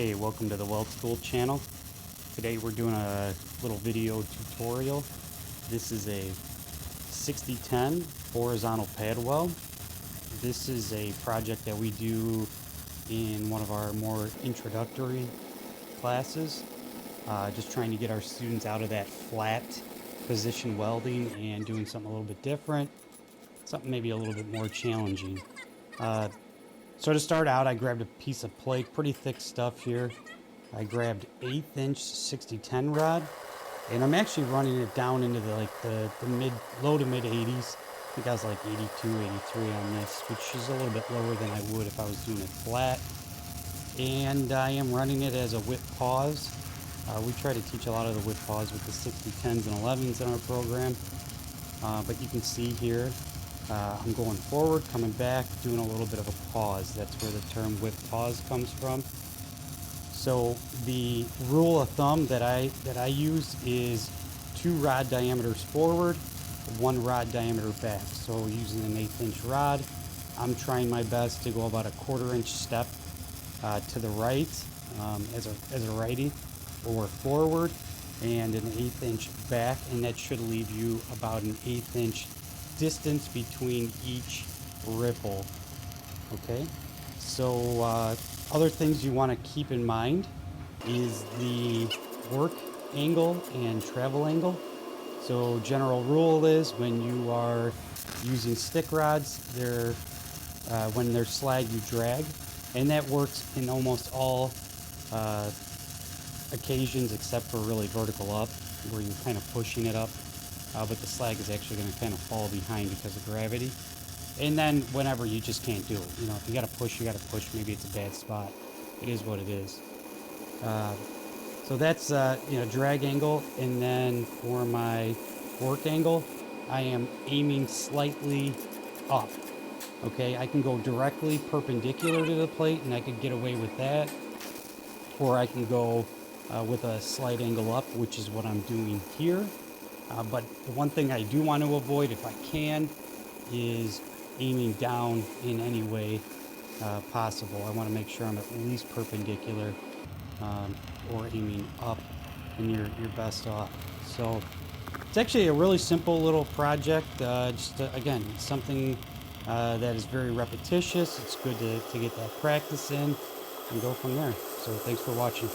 Hey, welcome to the Weld School channel. Today we're doing a little video tutorial. This is a 6010 horizontal pad weld. This is a project that we do in one of our more introductory classes. Just trying to get our students out of that flat position welding and doing something a little bit different, something maybe a little bit more challenging. So to start out, I grabbed a piece of plate, pretty thick stuff here. I grabbed 1/8 inch 6010 rod, and I'm actually running it down into the low to mid 80s. I think I was like 82, 83 on this, which is a little bit lower than I would if I was doing it flat. And I am running it as a whip pause. We try to teach a lot of the whip pause with the 6010s and 11s in our program. But you can see here, I'm going forward, coming back, doing a little bit of a pause. That's where the term whip pause comes from. So the rule of thumb that I use is 2 rod diameters forward, 1 rod diameter back. So using an 1/8 inch rod, I'm trying my best to go about a 1/4 inch step to the right as a righty, or forward, and an 1/8 inch back, and that should leave you about an 1/8 inch distance between each ripple. Okay, so other things you want to keep in mind is the work angle and travel angle. So general rule is when you are using stick rods, when they're slag, you drag, and that works in almost all occasions except for really vertical up, where you're kind of pushing it up. But the slag is actually going to kind of fall behind because of gravity. And then whenever you just can't do it, if you got to push, you got to push. Maybe it's a bad spot. It is what it is. So that's drag angle, and then for my work angle, I am aiming slightly up. Okay, I can go directly perpendicular to the plate, and I could get away with that, or I can go with a slight angle up, which is what I'm doing here. But the one thing I do want to avoid, if I can, is aiming down in any way possible. I want to make sure I'm at least perpendicular, or aiming up, and you're best off. So it's actually a really simple little project. Again, something that is very repetitious. It's good to get that practice in and go from there. So thanks for watching.